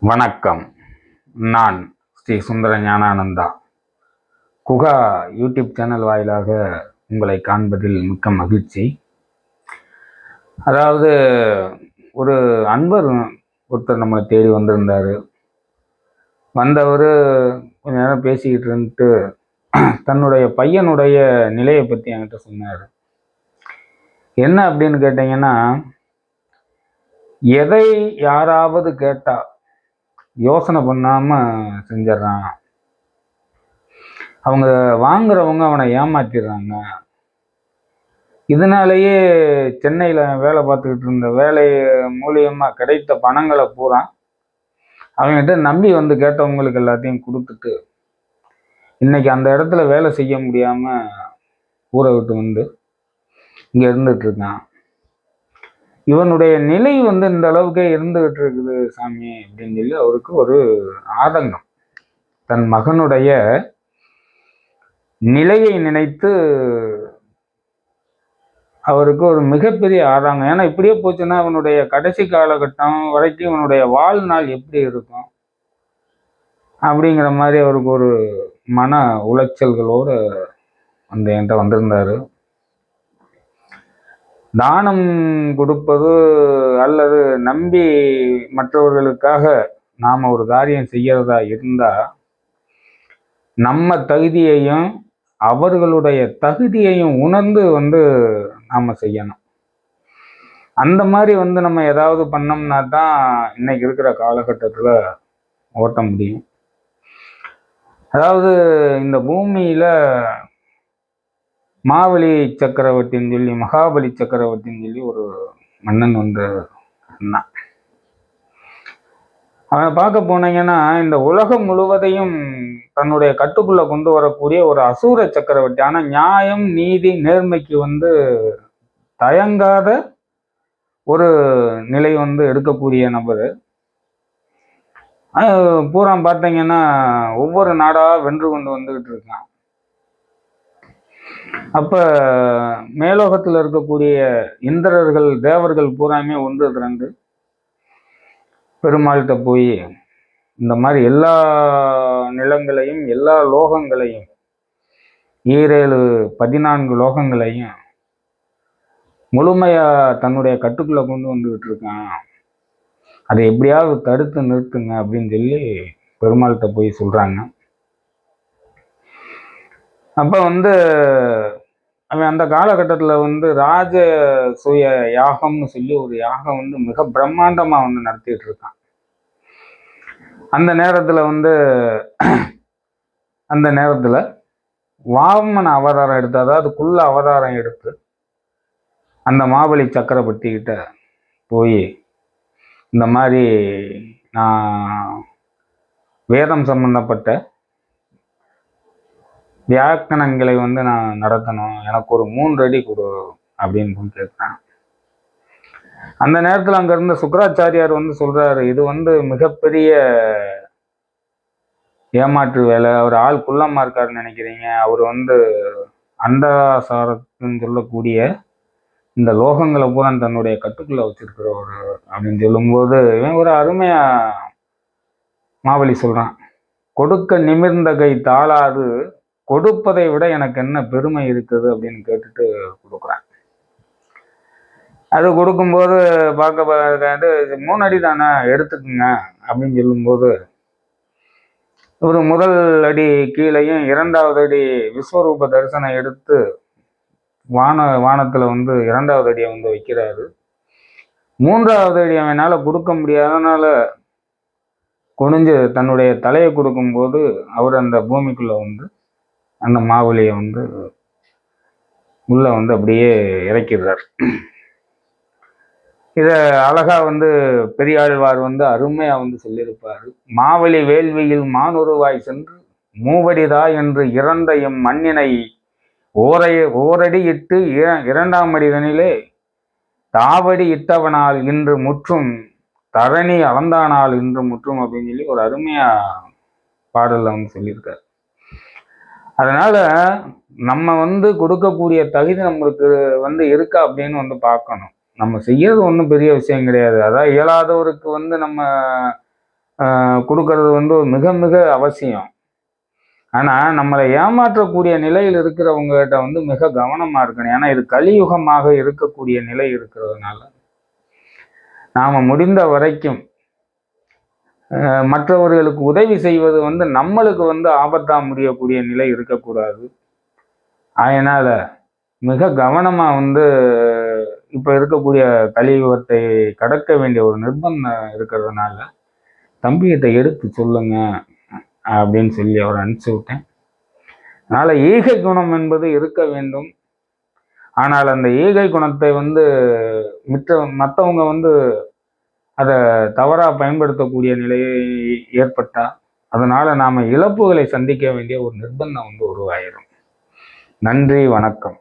வணக்கம். நான் ஸ்ரீ சுந்தர Gnanananda. Guha YouTube channel வாயிலாக உங்களை காண்பதில் மிக்க மகிழ்ச்சி. அதாவது ஒரு அன்பர் ஒருத்தர் நம்மளை தேடி வந்திருந்தார். வந்தவர் கொஞ்ச நேரம் பேசிக்கிட்டு இருந்துட்டு தன்னுடைய பையனுடைய நிலையை பற்றி என்கிட்ட சொன்னார். என்ன அப்படின்னு கேட்டிங்கன்னா, எதை யாராவது கேட்டால் யோசனை பண்ணாமல் செஞ்சிடறான். அவங்க வாங்குறவங்க அவனை ஏமாத்திடுறாங்க. இதனாலேயே சென்னையில் வேலை பார்த்துக்கிட்டு இருந்த வேலை மூலியமாக கிடைத்த பணங்களை பூரா அவங்ககிட்ட நம்பி வந்து கேட்டவங்களுக்கு எல்லாத்தையும் கொடுத்துட்டு இன்னைக்கு அந்த இடத்துல வேலை செய்ய முடியாமல் ஊரை விட்டு வந்து இங்கே இருந்துட்டு இருக்கான். இவனுடைய நிலை இந்த அளவுக்கே இருந்துகிட்டு இருக்குது சாமி அப்படின்னு சொல்லி அவருக்கு ஒரு ஆதங்கம். தன் மகனுடைய நிலையை நினைத்து அவருக்கு ஒரு மிகப்பெரிய ஆதங்கம். ஏன்னா இப்படியே போச்சுன்னா அவனுடைய கடைசி காலகட்டம் வரைக்கும் இவனுடைய வாழ்நாள் எப்படி இருக்கும் அப்படிங்கிற மாதிரி அவருக்கு ஒரு மன உளைச்சல்களோடு என்கிட்ட வந்திருந்தாரு. தானம் கொடுப்பது அல்லது நம்பி மற்றவர்களுக்காக நாம் ஒரு காரியம் செய்யறதா இருந்தால் நம்ம தகுதியையும் அவர்களுடைய தகுதியையும் உணர்ந்து நாம் செய்யணும். அந்த மாதிரி நம்ம ஏதாவது பண்ணோம்னா தான் இன்னைக்கு இருக்கிற காலகட்டத்தில் ஓட்ட முடியும். அதாவது இந்த பூமியில் மாவலி சக்கரவர்த்தின்னு சொல்லி மகாபலி சக்கரவர்த்தின்னு சொல்லி ஒரு மன்னன் இருந்தான். அவனை பார்க்க போனீங்கன்னா இந்த உலகம் முழுவதையும் தன்னுடைய கட்டுக்குள்ள கொண்டு வரக்கூடிய ஒரு அசூர சக்கரவர்த்தி. ஆனா நியாயம் நீதி நேர்மைக்கு தயங்காத ஒரு நிலை எடுக்கக்கூடிய நபர். பூரா பார்த்தீங்கன்னா ஒவ்வொரு நாடா வென்று கொண்டு வந்துகிட்டு இருக்கான். அப்ப மேலோகத்தில் இருக்கக்கூடிய இந்திரர்கள் தேவர்கள் பூராமே ஒன்று திரண்டு பெருமாள்கிட்ட போய் இந்த மாதிரி எல்லா நிலங்களையும் எல்லா லோகங்களையும் 14 லோகங்களையும் முழுமையா தன்னுடைய கட்டுக்குள்ள கொண்டு வந்துகிட்டு இருக்கான், அதை எப்படியாவது தடுத்து நிறுத்துங்க அப்படின்னு சொல்லி பெருமாள்கிட்ட போய் சொல்றாங்க. அப்ப அவன் அந்த காலகட்டத்தில் ராஜ சுய யாகம்னு சொல்லி ஒரு யாகம் மிக பிரம்மாண்டமா நடத்திட்டு இருக்கான். அந்த நேரத்துல வாமன அவதாரம் எடுத்து, அதாவது குள்ள அவதாரம் எடுத்து அந்த மாபலி சக்கரவர்த்தி கிட்ட போய் இந்த மாதிரி நான் வேதம் சம்பந்தப்பட்ட வியாக்கணங்களை நான் நடத்தணும், எனக்கு ஒரு 3 அடி கொடு அப்படின்னு கேட்குறேன். அந்த நேரத்தில் அங்க இருந்த சுக்கராச்சாரியார் சொல்றாரு, இது மிகப்பெரிய ஏமாற்று வேலை, அவர் ஆள் குள்ளமா இருக்காருன்னு நினைக்கிறீங்க, அவர் அண்டாசாரத்துன்னு சொல்லக்கூடிய இந்த லோகங்களை பூரா தன்னுடைய கட்டுக்குள்ள வச்சிருக்கிறவர் அப்படின்னு சொல்லும்போது இவன் ஒரு அருமையா மாவலி சொல்றான், கொடுக்க நிமிர்ந்த கை தாளாது, கொடுப்பதை விட எனக்கு என்ன பெருமை இருக்குது அப்படின்னு கேட்டுட்டு கொடுக்குறான். அது கொடுக்கும்போது பார்க்க 3 அடி தானே எடுத்துக்குங்க அப்படின்னு சொல்லும்போது ஒரு முதல் அடி கீழையும் 2வது அடி விஸ்வரூப தரிசனம் எடுத்து வானத்துல 2வது அடியை வைக்கிறாரு. 3வது அடி அவனால கொடுக்க முடியாதனால குனிஞ்சு தன்னுடைய தலையை கொடுக்கும்போது அவர் அந்த பூமிக்குள்ள அந்த மாவலியை உள்ள அப்படியே இறக்கிறார். இத அழகா பெரியாழ்வார் அருமையா சொல்லியிருப்பாரு, மாவலி வேள்வியில் மானுருவாய் சென்று மூவடிதா என்று இறந்த எம் மண்ணினை ஓரடி இட்டு 2ஆம் அடிதனிலே தாவடி இட்டவனால் இன்று முற்றும், தரணி அளந்தானால் இன்று முற்றும் அப்படின்னு சொல்லி ஒரு அருமையா பாடல்ல சொல்லியிருக்காரு. அதனால நம்ம கொடுக்கக்கூடிய தகுதி நம்மளுக்கு இருக்கா அப்படின்னு பார்க்கணும். நம்ம செய்யறது ஒன்றும் பெரிய விஷயம் கிடையாது. அதான் இயலாதவருக்கு நம்ம கொடுக்கறது வந்து மிக மிக அவசியம். ஆனால் நம்மளை ஏமாற்றக்கூடிய நிலையில் இருக்கிறவங்ககிட்ட வந்து மிக கவனமாக இருக்கணும். ஏன்னா இது கலியுகமாக இருக்கக்கூடிய நிலை இருக்கிறதுனால நாம் முடிந்த வரைக்கும் மற்றவர்களுக்கு உதவி செய்வது வந்து நம்மளுக்கு வந்து ஆபத்தாக முடியக்கூடிய நிலை இருக்கக்கூடாது. அதனால் மிக கவனமாக வந்து இப்போ இருக்கக்கூடிய கலியுகத்தை கடக்க வேண்டிய ஒரு நிர்பந்தம் இருக்கிறதுனால தம்பிகிட்ட எடுத்து சொல்லுங்க அப்படின்னு சொல்லி அவரை அனுப்பிச்சி விட்டேன். அதனால் ஈகை குணம் என்பது இருக்க வேண்டும். ஆனால் அந்த ஈகை குணத்தை வந்து மற்றவங்க வந்து அதை தவறாக பயன்படுத்தக்கூடிய நிலையை ஏற்பட்டால் அதனால் நாம் இழப்புகளை சந்திக்க வேண்டிய ஒரு நிர்பந்தம் வந்து உருவாயிரும். நன்றி, வணக்கம்.